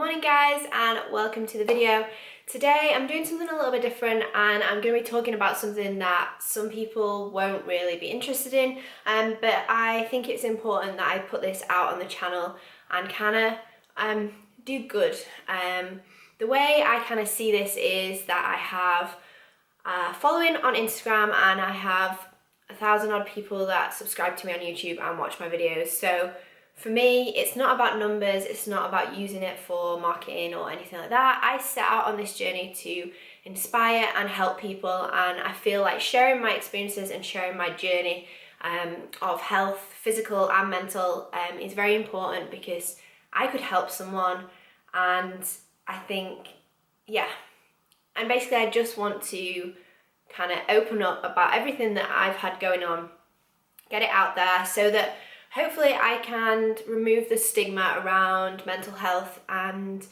morning guys, and welcome to the video. Today I'm doing something a little bit different, and I'm going to be talking about something that some people won't really be interested in, but I think it's important that I put this out on the channel and kind of do good. The way I kind of see this is that I have a following on Instagram and I have 1,000 odd people that subscribe to me on YouTube and watch my videos. So for me, it's not about numbers, it's not about using it for marketing or anything like that. I set out on this journey to inspire and help people, and I feel like sharing my experiences and sharing my journey of health, physical and mental, is very important because I could help someone, and I think, and basically I just want to kind of open up about everything that I've had going on, get it out there so that hopefully I can remove the stigma around mental health and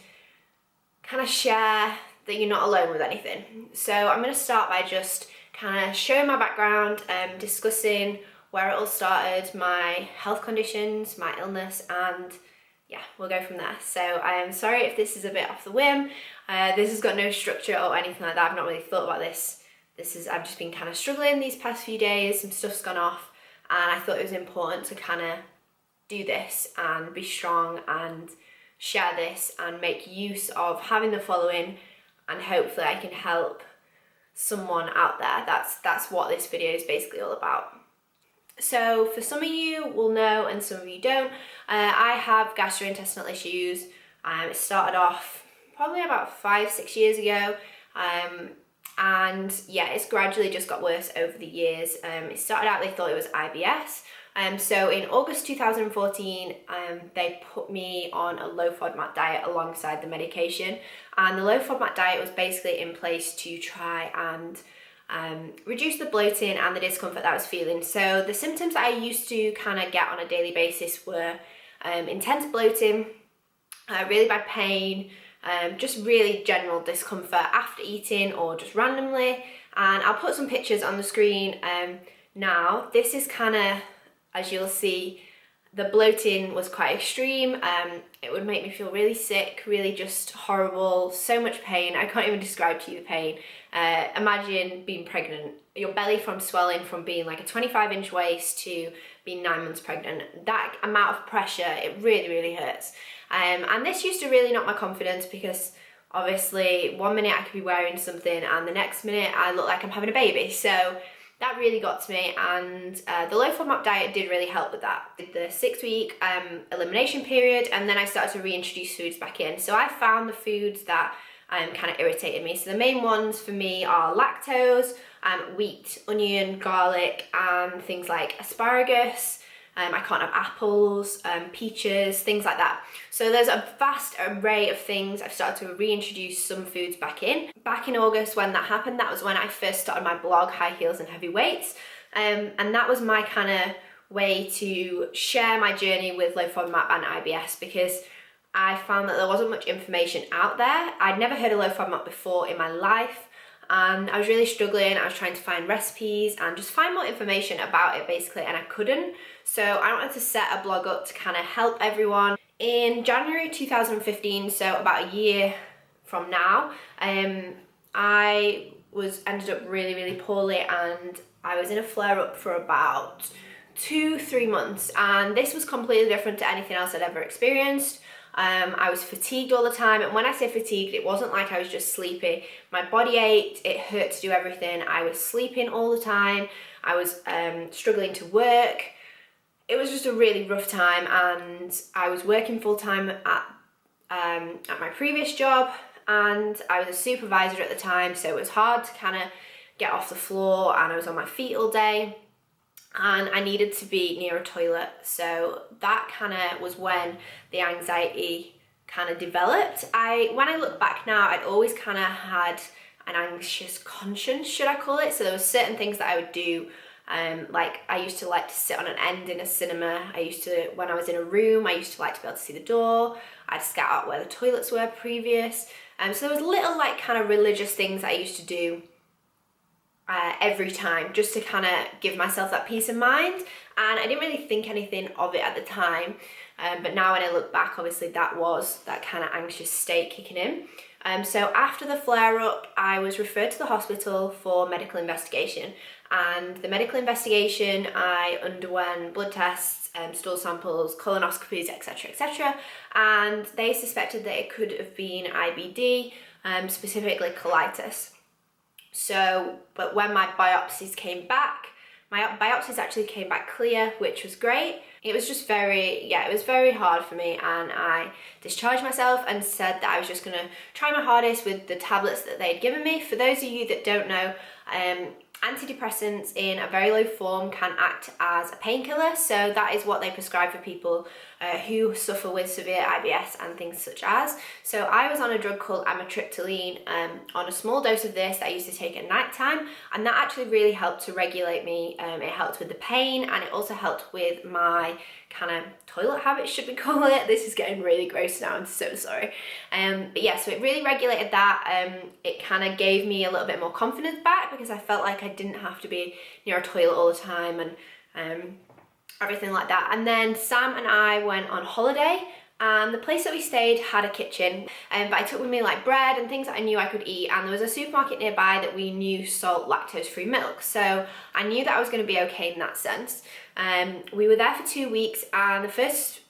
kind of share that you're not alone with anything. So I'm going to start by just kind of showing my background, discussing where it all started, my health conditions, my illness, and yeah, we'll go from there. So I am sorry if this is a bit off the whim. This has got no structure or anything like that. I've not really thought about this. I've just been kind of struggling these past few days. Some stuff's gone off, and I thought it was important to kind of do this and be strong and share this and make use of having the following, and hopefully I can help someone out there. That's what this video is basically all about. So for some of you will know and some of you don't, I have gastrointestinal issues. It started off probably about 5-6 years ago, and yeah, it's gradually just got worse over the years. It started out, they thought it was IBS. So in August 2014, they put me on a low FODMAP diet alongside the medication. And the low FODMAP diet was basically in place to try and reduce the bloating and the discomfort that I was feeling. So the symptoms that I used to kind of get on a daily basis were intense bloating, really bad pain, just really general discomfort after eating or just randomly. And I'll put some pictures on the screen now. This is kind of, as you'll see, the bloating was quite extreme. It would make me feel really sick, really just horrible, so much pain. I can't even describe to you the pain. Imagine being pregnant, your belly from swelling from being like a 25-inch waist to being 9 months pregnant. That amount of pressure, it really, really hurts. And this used to really knock my confidence because obviously one minute I could be wearing something and the next minute I look like I'm having a baby. So that really got to me, and the low FODMAP diet did really help with that. Did the 6-week elimination period, and then I started to reintroduce foods back in. So I found the foods that kind of irritated me. So the main ones for me are lactose, wheat, onion, garlic, and things like asparagus. I can't have apples, peaches, things like that. So there's a vast array of things. I've started to reintroduce some foods back in. Back in August when that happened, that was when I first started my blog, High Heels and Heavy Weights. And that was my kind of way to share my journey with low FODMAP and IBS, because I found that there wasn't much information out there. I'd never heard of low FODMAP before in my life, and I was really struggling. I was trying to find recipes and just find more information about it basically, and I couldn't. So I wanted to set a blog up to kind of help everyone. In January 2015, so about a year from now, I ended up really, really poorly, and I was in a flare-up for about 2-3 months, and this was completely different to anything else I'd ever experienced. I was fatigued all the time, and when I say fatigued, it wasn't like I was just sleepy. My body ached, it hurt to do everything. I was sleeping all the time. I was struggling to work. It was just a really rough time, and I was working full-time at my previous job, and I was a supervisor at the time, so it was hard to kind of get off the floor, and I was on my feet all day, and I needed to be near a toilet. So that kind of was when the anxiety kind of developed. When I look back now, I'd always kind of had an anxious conscience, should I call it. So there were certain things that I would do. Like I used to like to sit on an end in a cinema. When I was in a room, I used to like to be able to see the door. I'd scout out where the toilets were previous. So there was little like kind of religious things I used to do every time, just to kind of give myself that peace of mind. And I didn't really think anything of it at the time. But now when I look back, obviously that was that kind of anxious state kicking in. So after the flare-up, I was referred to the hospital for medical investigation, and the medical investigation, I underwent blood tests, stool samples, colonoscopies, etc., and they suspected that it could have been IBD, specifically colitis. So, but when my biopsies came back, my biopsies actually came back clear, which was great. It was just it was very hard for me, and I discharged myself and said that I was just gonna try my hardest with the tablets that they'd given me. For those of you that don't know, antidepressants in a very low form can act as a painkiller, so that is what they prescribe for people who suffer with severe IBS and things such as. So I was on a drug called amitriptyline on a small dose of this that I used to take at night time, and that actually really helped to regulate me. It helped with the pain, and it also helped with my kind of toilet habits, should we call it. This is getting really gross now, I'm so sorry. But yeah, so it really regulated that. It kind of gave me a little bit more confidence back, because I felt like I didn't have to be near a toilet all the time and everything like that. And then Sam and I went on holiday, and the place that we stayed had a kitchen, but I took with me like bread and things that I knew I could eat, and there was a supermarket nearby that we knew sold lactose-free milk, so I knew that I was going to be okay in that sense. We were there for 2 weeks, and the first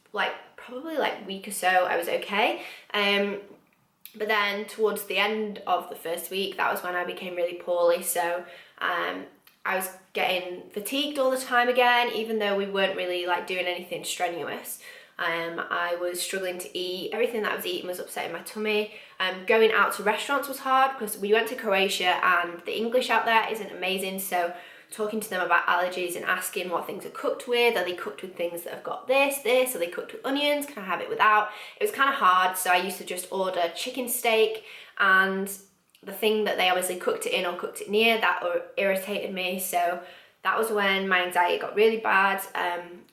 probably week or so I was okay, but then towards the end of the first week, that was when I became really poorly. So I was getting fatigued all the time again, even though we weren't really doing anything strenuous. I was struggling to eat. Everything that I was eating was upsetting my tummy. Going out to restaurants was hard, because we went to Croatia and the English out there isn't amazing, so talking to them about allergies and asking what things are cooked with. Are they cooked with things that have got this? Are they cooked with onions? Can I have it without? It was kind of hard, so I used to just order chicken steak, and the thing that they obviously cooked it in or cooked it near, that irritated me. So that was when my anxiety got really bad.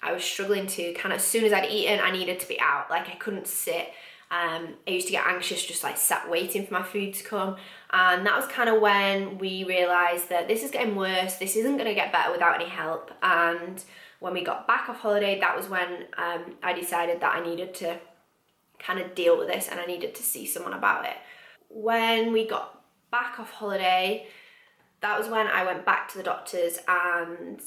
I was struggling to as soon as I'd eaten, I needed to be out. I couldn't sit. I used to get anxious just sat waiting for my food to come, and that was kind of when we realised that this is getting worse, this isn't going to get better without any help. And when we got back off holiday, that was when I decided that I needed to kind of deal with this, and I needed to see someone about it. When we got back off holiday, that was when I went back to the doctors and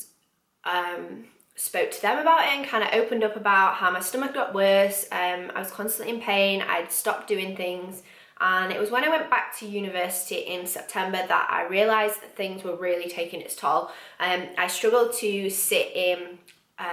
spoke to them about it, and kind of opened up about how my stomach got worse. I was constantly in pain, I'd stopped doing things, and it was when I went back to university in September that I realised that things were really taking its toll. I struggled to sit in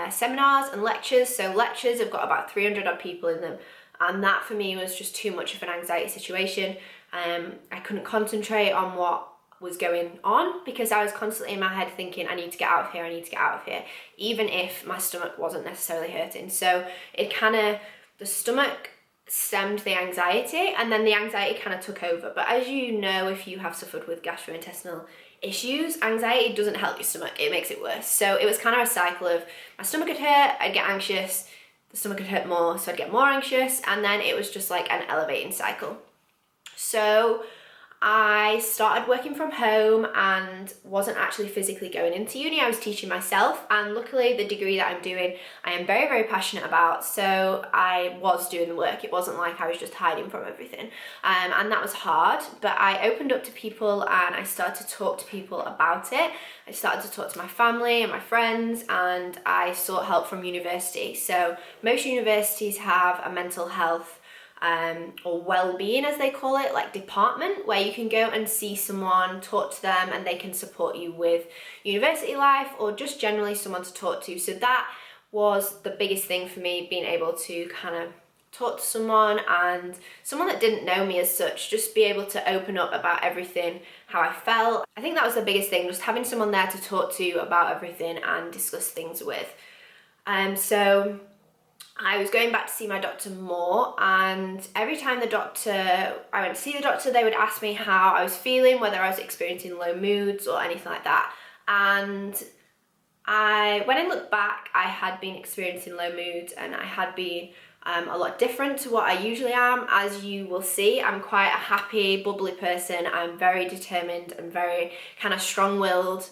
seminars and lectures, so lectures have got about 300 odd people in them, and that for me was just too much of an anxiety situation. I couldn't concentrate on what was going on, because I was constantly in my head thinking, I need to get out of here, I need to get out of here, even if my stomach wasn't necessarily hurting. So it the stomach stemmed the anxiety, and then the anxiety kind of took over. But as you know, if you have suffered with gastrointestinal issues, anxiety doesn't help your stomach, it makes it worse. So it was kind of a cycle of my stomach would hurt, I'd get anxious, the stomach would hurt more, so I'd get more anxious, and then it was just an elevating cycle. So I started working from home and wasn't actually physically going into uni. I was teaching myself, and luckily the degree that I'm doing I am very, very passionate about, so I was doing the work. It wasn't like I was just hiding from everything, and that was hard, but I opened up to people and I started to talk to people about it. I started to talk to my family and my friends, and I sought help from university. So most universities have a mental health or well-being, as they call it, department, where you can go and see someone, talk to them, and they can support you with university life, or just generally someone to talk to. So that was the biggest thing for me, being able to kind of talk to someone, and someone that didn't know me as such, just be able to open up about everything, how I felt. I think that was the biggest thing, just having someone there to talk to about everything and discuss things with. So I was going back to see my doctor more, and every time I went to see the doctor, they would ask me how I was feeling, whether I was experiencing low moods or anything like that. And when I look back, I had been experiencing low moods, and I had been a lot different to what I usually am. As you will see, I'm quite a happy, bubbly person. I'm very determined and very kind of strong-willed,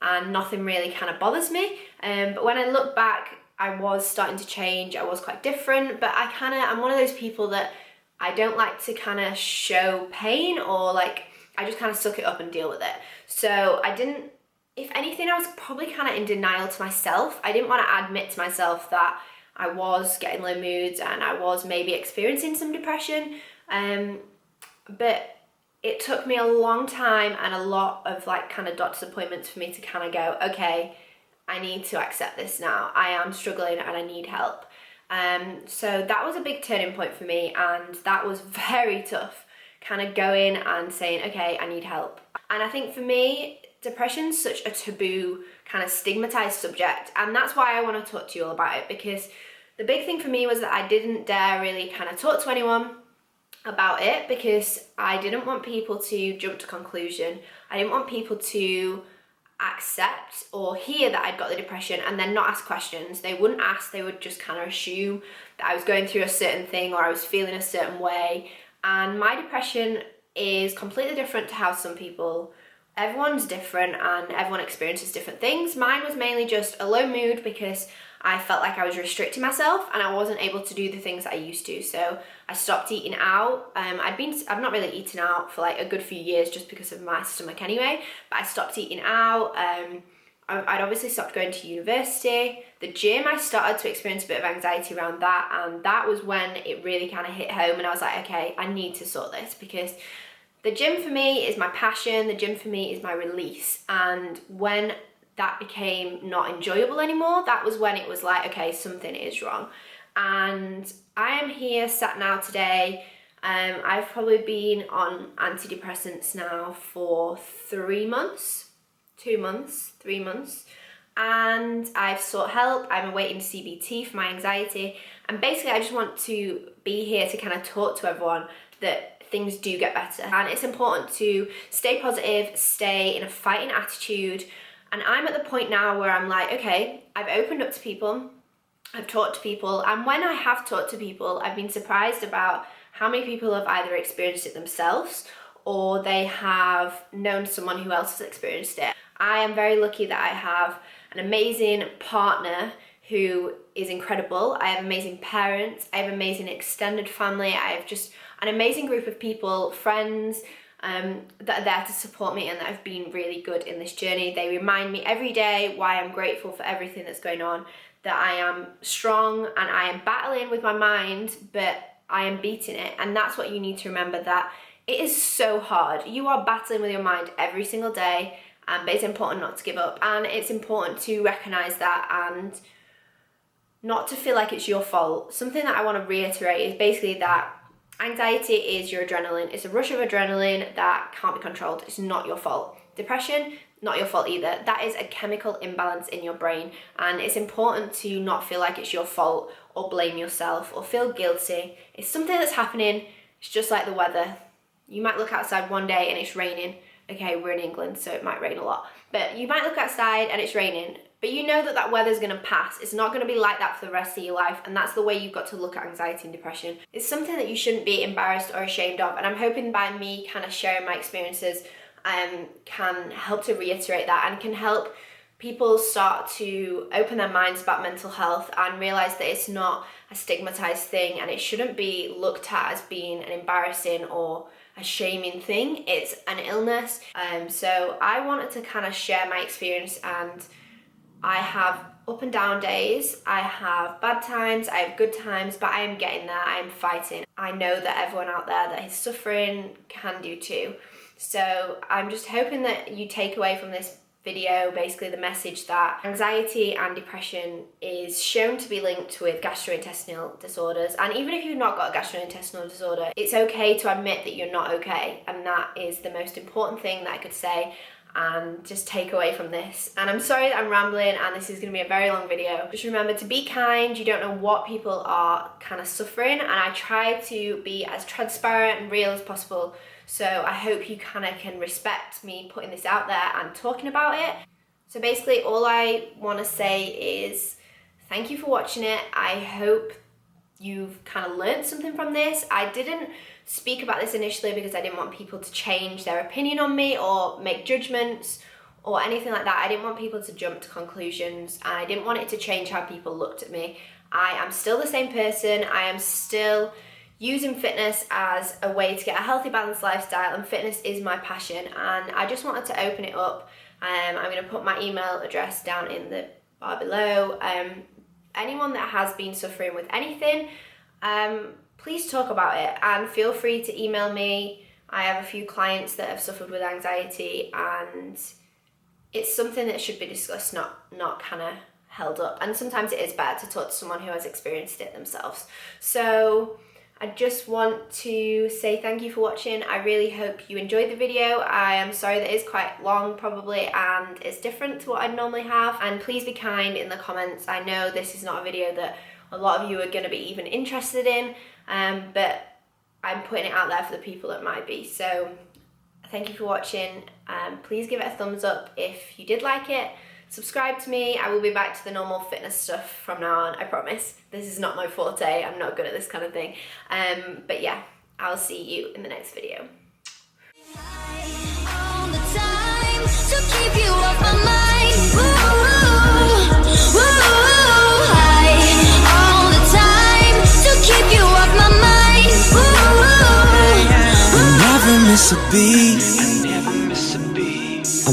and nothing really kind of bothers me. But when I look back, I was starting to change, I was quite different, but I'm one of those people that I don't like to kind of show pain, or like, I just kind of suck it up and deal with it. So I didn't, if anything, I was probably kind of in denial to myself. I didn't want to admit to myself that I was getting low moods and I was maybe experiencing some depression. But it took me a long time and a lot of like kind of doctor's appointments for me to kind of go, okay, I need to accept this now. I am struggling and I need help. So that was a big turning point for me, and that was very tough, kind of going and saying, okay, I need help. And I think for me, depression's such a taboo, kind of stigmatized subject, and that's why I want to talk to you all about it, because the big thing for me was that I didn't dare really kind of talk to anyone about it, because I didn't want people to jump to conclusion. I didn't want people to accept or hear that I'd got the depression and then not ask questions. They wouldn't ask, they would just kind of assume that I was going through a certain thing or I was feeling a certain way. And my depression is completely different to how some people, everyone's different and everyone experiences different things. Mine was mainly just a low mood because I felt like I was restricting myself and I wasn't able to do the things that I used to. So I stopped eating out. I've not really eaten out for like a good few years just because of my stomach anyway, but I stopped eating out. I'd obviously stopped going to university. The gym, I started to experience a bit of anxiety around that, and that was when it really kind of hit home, and I was like, okay, I need to sort this, because the gym for me is my passion, the gym for me is my release. And when that became not enjoyable anymore, that was when it was like, okay, something is wrong. And I am here sat now today. I've probably been on antidepressants now for 3 months, 2 months, 3 months. And I've sought help. I'm awaiting CBT for my anxiety. And basically I just want to be here to kind of talk to everyone that things do get better. And it's important to stay positive, stay in a fighting attitude. And I'm at the point now where I'm like, okay, I've opened up to people, I've talked to people, and when I have talked to people, I've been surprised about how many people have either experienced it themselves or they have known someone who else has experienced it. I am very lucky that I have an amazing partner who is incredible. I have amazing parents, I have amazing extended family, I have just an amazing group of people, friends, that are there to support me and that have been really good in this journey. They remind me every day why I'm grateful for everything that's going on, that I am strong and I am battling with my mind, but I am beating it. And that's what you need to remember, that it is so hard. You are battling with your mind every single day, but it's important not to give up, and it's important to recognize that and not to feel like it's your fault. Something that I want to reiterate is basically that anxiety is your adrenaline. It's a rush of adrenaline that can't be controlled. It's not your fault. Depression, not your fault either. That is a chemical imbalance in your brain, and it's important to not feel like it's your fault or blame yourself or feel guilty. It's something that's happening. It's just like the weather. You might look outside one day and it's raining. Okay, we're in England, so it might rain a lot. But you might look outside and it's raining, but you know that that weather's gonna pass. It's not gonna be like that for the rest of your life, and that's the way you've got to look at anxiety and depression. It's something that you shouldn't be embarrassed or ashamed of, and I'm hoping by me kind of sharing my experiences can help to reiterate that and can help people start to open their minds about mental health and realize that it's not a stigmatized thing and it shouldn't be looked at as being an embarrassing or a shaming thing. It's an illness. So I wanted to kind of share my experience, and I have up and down days, I have bad times, I have good times, but I am getting there, I am fighting. I know that everyone out there that is suffering can do too. So I'm just hoping that you take away from this video basically the message that anxiety and depression is shown to be linked with gastrointestinal disorders. And even if you've not got a gastrointestinal disorder, it's okay to admit that you're not okay, and that is the most important thing that I could say and just take away from this. And I'm sorry that I'm rambling and this is going to be a very long video. Just remember to be kind. You don't know what people are kind of suffering, and I try to be as transparent and real as possible. So I hope you kind of can respect me putting this out there and talking about it. So basically all I want to say is thank you for watching it. I hope you've kind of learned something from this. I didn't speak about this initially because I didn't want people to change their opinion on me or make judgments or anything like that. I didn't want people to jump to conclusions, and I didn't want it to change how people looked at me. I am still the same person. I am still using fitness as a way to get a healthy, balanced lifestyle, and fitness is my passion, and I just wanted to open it up. I'm going to put my email address down in the bar below. Anyone that has been suffering with anything, please talk about it, and feel free to email me. I have a few clients that have suffered with anxiety, and it's something that should be discussed, not kind of held up. And sometimes it is better to talk to someone who has experienced it themselves. So I just want to say thank you for watching. I really hope you enjoyed the video. I am sorry that it's quite long probably, and it's different to what I normally have. And please be kind in the comments. I know this is not a video that a lot of you are going to be even interested in, but I'm putting it out there for the people that might be. So thank you for watching. Please give it a thumbs up if you did like it. Subscribe to me. I will be back to the normal fitness stuff from now on, I promise. This is not my forte. I'm not good at this kind of thing. But yeah, I'll see you in the next video. All the time to keep you off my mind. All the time to keep you off my mind. Never miss a beat.